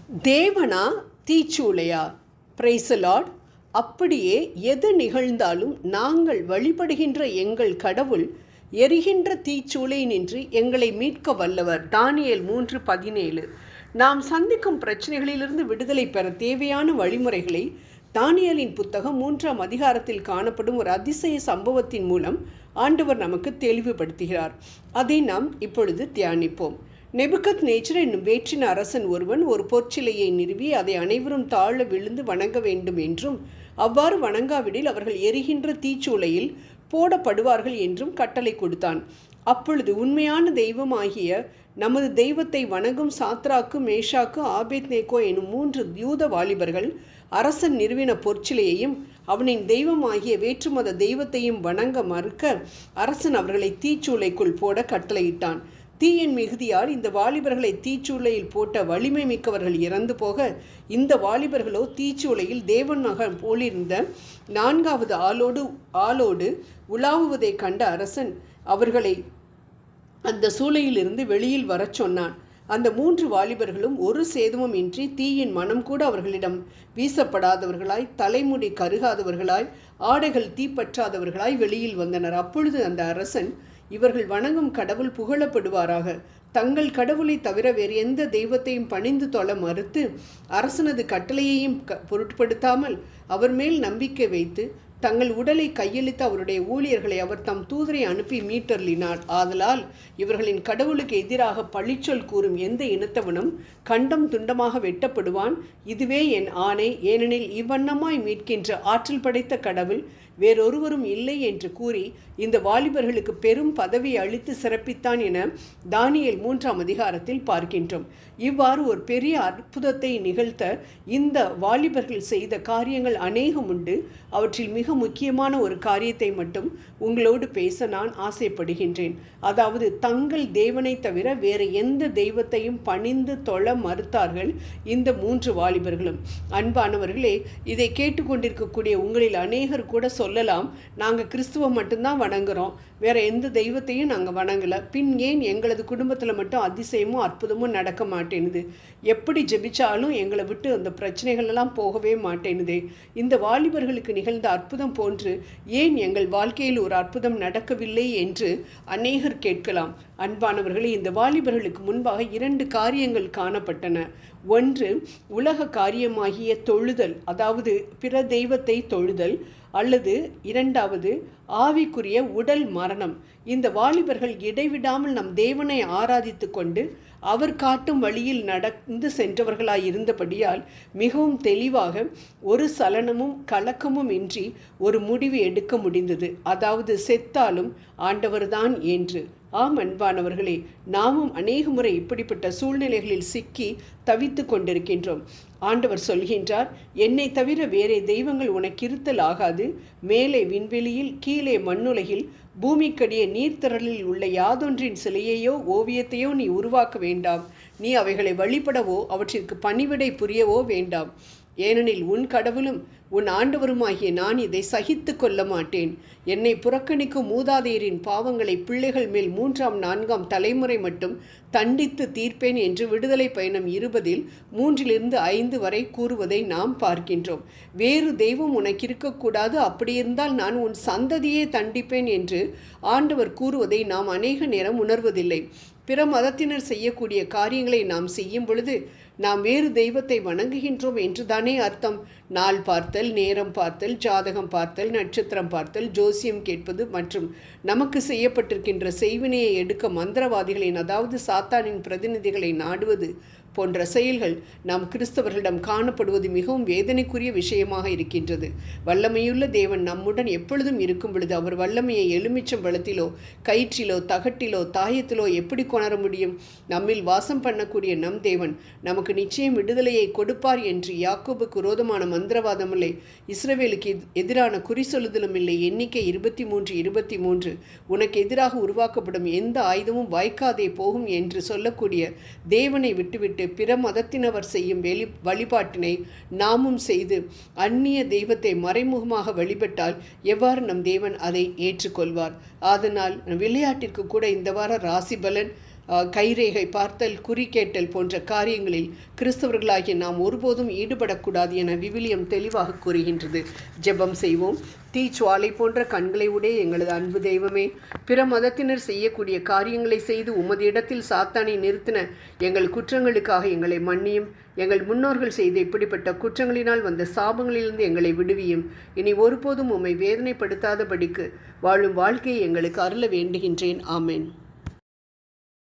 தேவனா தீச்சூளையா? Price Lord. அப்படியே எது நிகழ்ந்தாலும் நாங்கள் வழிபடுகின்ற எங்கள் கடவுள் எரிகின்ற தீச்சூளை நின்று எங்களை மீட்க வல்லவர். தானியேல் 3:17. நாம் சந்திக்கும் பிரச்சனைகளிலிருந்து விடுதலை பெற தேவையான வழிமுறைகளை தானியேலின் புத்தகம் 3ஆம் அதிகாரத்தில் காணப்படும் ஒரு அதிசய சம்பவத்தின் மூலம் ஆண்டவர் நமக்கு தெளிவுபடுத்துகிறார். அதை நாம் இப்பொழுது தியானிப்போம். நேபுகத்நேச்சர் என்னும் வேற்றின அரசன் ஒருவன் ஒரு பொற்சிலையை நிறுவி அதை அனைவரும் தாழ விழுந்து வணங்க வேண்டும் என்றும் அவ்வாறு வணங்காவிடில் அவர்கள் எரிகின்ற தீச்சூளையில் போடப்படுவார்கள் என்றும் கட்டளை கொடுத்தான். அப்பொழுது உண்மையான தெய்வமாகிய நமது தெய்வத்தை வணங்கும் சாத்ராக்கு, மேஷாக்கு, ஆபேத்நேகோ எனும் 3 யூத வாலிபர்கள் அரசன் நிறுவின பொற்சிலையையும் அவனின் தெய்வமாகிய வேற்றுமத தெய்வத்தையும் வணங்க மறுக்க அரசன் அவர்களை தீச்சூளைக்குள் போட கட்டளையிட்டான். தீயின் மிகுதியால் இந்த வாலிபர்களை தீச்சூளையில் போட்ட வலிமை மிக்கவர்கள் இறந்து போக, இந்த வாலிபர்களோ தீச்சூளையில் தேவன் மகன் போலிருந்த 4வது ஆளோடு உலாவுவதை கண்ட அரசன் அவர்களை அந்த சூளையிலிருந்து வெளியில் வரச் சொன்னான். அந்த 3 வாலிபர்களும் ஒரு சேதமும் இன்றி தீயின் மனம் கூட அவர்களிடம் வீசப்படாதவர்களாய், தலைமுடி கருகாதவர்களாய், ஆடைகள் தீப்பற்றாதவர்களாய் வெளியில் வந்தனர். அப்பொழுது அந்த அரசன், இவர்கள் வணங்கும் கடவுள் புகழப்படுவாராக. தங்கள் கடவுளை தவிர வேறு எந்த தெய்வத்தையும் பணிந்து தொழ மறுத்து அரசனது கட்டளையையும் பொருட்படுத்தாமல் அவர் மேல் நம்பிக்கை வைத்து தங்கள் உடலை கையளித்த அவருடைய ஊழியர்களை அவர் தம் தூதரை அனுப்பி மீட்டர்லினார். ஆதலால் இவர்களின் கடவுளுக்கு எதிராக பழிச்சொல் கூறும் எந்த இனத்தவனும் கண்டம் துண்டமாக வெட்டப்படுவான். இதுவே என் ஆணை. ஏனெனில் இவ்வண்ணமாய் மீட்கின்ற ஆற்றல் படைத்த கடவுள் வேறொருவரும் இல்லை என்று கூறி இந்த வாலிபர்களுக்கு பெரும் பதவி அளித்து சிறப்பித்தான் என தானியேல் 3ஆம் அதிகாரத்தில் பார்க்கின்றோம். இவ்வாறு ஒரு பெரிய அற்புதத்தை நிகழ்த்த இந்த வாலிபர்கள் செய்த காரியங்கள் அநேகம் உண்டு. அவற்றில் மிக முக்கியமான ஒரு காரியத்தை மட்டும் உங்களோடு பேச நான் ஆசைப்படுகின்றேன். அதாவது, தங்கள் தேவனை தவிர வேறு எந்த தெய்வத்தையும் பணிந்து தொழ மறுத்தார்கள் இந்த 3 வாலிபர்களும். அன்பானவர்களே, இதை கேட்டுக்கொண்டிருக்கக்கூடிய உங்களில் அநேகர் கூட சொல்லலாம், நாங்கள் கிறிஸ்துவ மட்டும்தான் வணங்குறோம், வேறு எந்த தெய்வத்தையும் நாங்கள் வணங்கலை, பின் ஏன் எங்களது குடும்பத்தில் மட்டும் அதிசயமும் அற்புதமும் நடக்க மாட்டேனுது, எப்படி ஜெபிச்சாலும் எங்களை விட்டு அந்த பிரச்சனைகளெல்லாம் போகவே மாட்டேனுதே, இந்த வாலிபர்களுக்கு நிகழ்ந்த அற்புதம் போன்று ஏன் எங்கள் வாழ்க்கையில் ஒரு அற்புதம் நடக்கவில்லை என்று அநேகர் கேட்கலாம். அன்பானவர்களே, இந்த வாலிபர்களுக்கு முன்பாக 2 காரியங்கள் காணப்பட்டன. ஒன்று, உலக காரியமாகிய தொழுதல், அதாவது பிற தெய்வத்தை தொழுதல், அல்லது 2வது ஆவிக்குரிய உடல் மரணம். இந்த வாலிபர்கள் இடைவிடாமல் நம் தேவனை ஆராதித்து கொண்டு அவர் காட்டும் வழியில் நடந்து சென்றவர்களாய் இருந்தபடியால் மிகவும் தெளிவாக ஒரு சலனமும் கலக்கமும் இன்றி ஒரு முடிவு எடுக்க முடிந்தது. அதாவது, செத்தாலும் ஆண்டவர்தான் என்று. ஆம் அன்பானவர்களே, நாமும் அநேக முறை இப்படிப்பட்ட சூழ்நிலைகளில் சிக்கி தவித்து கொண்டிருக்கின்றோம். ஆண்டவர் சொல்கின்றார், என்னை தவிர வேறே தெய்வங்கள் உனக்கு இருத்தல் ஆகாது. மேலே விண்வெளியில், கீழே மண்ணுலகில், பூமிக்கடியே நீர்த்திரளில் உள்ள யாதொன்றின் சிலையையோ ஓவியத்தையோ நீ உருவாக்க வேண்டாம். நீ அவைகளை வழிபடவோ அவற்றிற்கு பணிவிடை புரியவோ வேண்டாம். ஏனெனில் உன் கடவுளும் உன் ஆண்டவருமாகிய நான் இதை சகித்து கொள்ள மாட்டேன். என்னை புறக்கணிக்கும் மூதாதையரின் பாவங்களை பிள்ளைகள் மேல் 3ஆம் 4ஆம் தலைமுறை மட்டும் தண்டித்து தீர்ப்பேன் என்று விடுதலை பயணம் 20 3-5 வரை கூறுவதை நாம் பார்க்கின்றோம். வேறு தெய்வம் உனக்கு இருக்கக்கூடாது, அப்படியிருந்தால் நான் உன் சந்ததியே தண்டிப்பேன் என்று ஆண்டவர் கூறுவதை நாம் அநேக நேரம் உணர்வதில்லை. பிற மதத்தினர் செய்யக்கூடிய காரியங்களை நாம் செய்யும் பொழுது நாம் வேறு தெய்வத்தை வணங்குகின்றோம் என்று தானே அர்த்தம். நாள் பார்த்தல், நேரம் பார்த்தல், ஜாதகம் பார்த்தல், நட்சத்திரம் பார்த்தல், ஜோசியம் கேட்பது மற்றும் நமக்கு செய்யப்பட்டிருக்கின்ற செய்வினையை எடுக்க மந்திரவாதிகளின், அதாவது சாத்தானின் பிரதிநிதிகளை நாடுவது போன்ற செயல்கள் நாம் கிறிஸ்தவர்களிடம் காணப்படுவது மிகவும் வேதனைக்குரிய விஷயமாக இருக்கின்றது. வல்லமையுள்ள தேவன் நம்முடன் எப்பொழுதும் இருக்கும் பொழுது அவர் வல்லமையை எலுமிச்சம் பழத்திலோ, கயிற்றிலோ, தகட்டிலோ, தாயத்திலோ எப்படி கொணர முடியும்? நம்மில் வாசம் பண்ணக்கூடிய நம் தேவன் நமக்கு நிச்சயம் விடுதலையை கொடுப்பார் என்று யாக்கோபுக்கு விரோதமான மந்திரவாதம் இல்லை, இஸ்ரவேலுக்கு எதிரான குறி சொல்லுதலும் இல்லை. எண்ணிக்கை 23:23. உனக்கு எதிராக உருவாக்கப்படும் எந்த ஆயுதமும் வாய்க்காதே போகும் என்று சொல்லக்கூடிய தேவனை விட்டுவிட்டு பிற மதத்தினவர் செய்யும் வழிபாட்டினை நாமும் செய்து அந்நிய தெய்வத்தை மறைமுகமாக வழிபட்டால் எவ்வாறு நம் தேவன் அதை ஏற்றுக்கொள்வார்? அதனால் விளையாட்டிற்கு கூட இந்த வார ராசி பலன் கைரேகை பார்த்தல், குறி கேட்டல் போன்ற காரியங்களில் கிறிஸ்தவர்களாகிய நாம் ஒருபோதும் ஈடுபடக்கூடாது என விவிலியம் தெளிவாக கூறுகின்றது. ஜெபம் செய்வோம். தீச்சுவாலை போன்ற கண்களை உடைய எங்களது அன்பு தெய்வமே, பிற மதத்தினர் செய்யக்கூடிய காரியங்களை செய்து உமது இடத்தில் சாத்தானை நிறுத்தின எங்கள் குற்றங்களுக்காக எங்களை மன்னியும். எங்கள் முன்னோர்கள் செய்த இப்படிப்பட்ட குற்றங்களினால் வந்த சாபங்களிலிருந்து எங்களை விடுவியும். இனி ஒருபோதும் உம்மை வேதனைப்படுத்தாதபடிக்கு வாழும் வாழ்க்கையை எங்களுக்கு அருள வேண்டுகின்றேன். ஆமென்.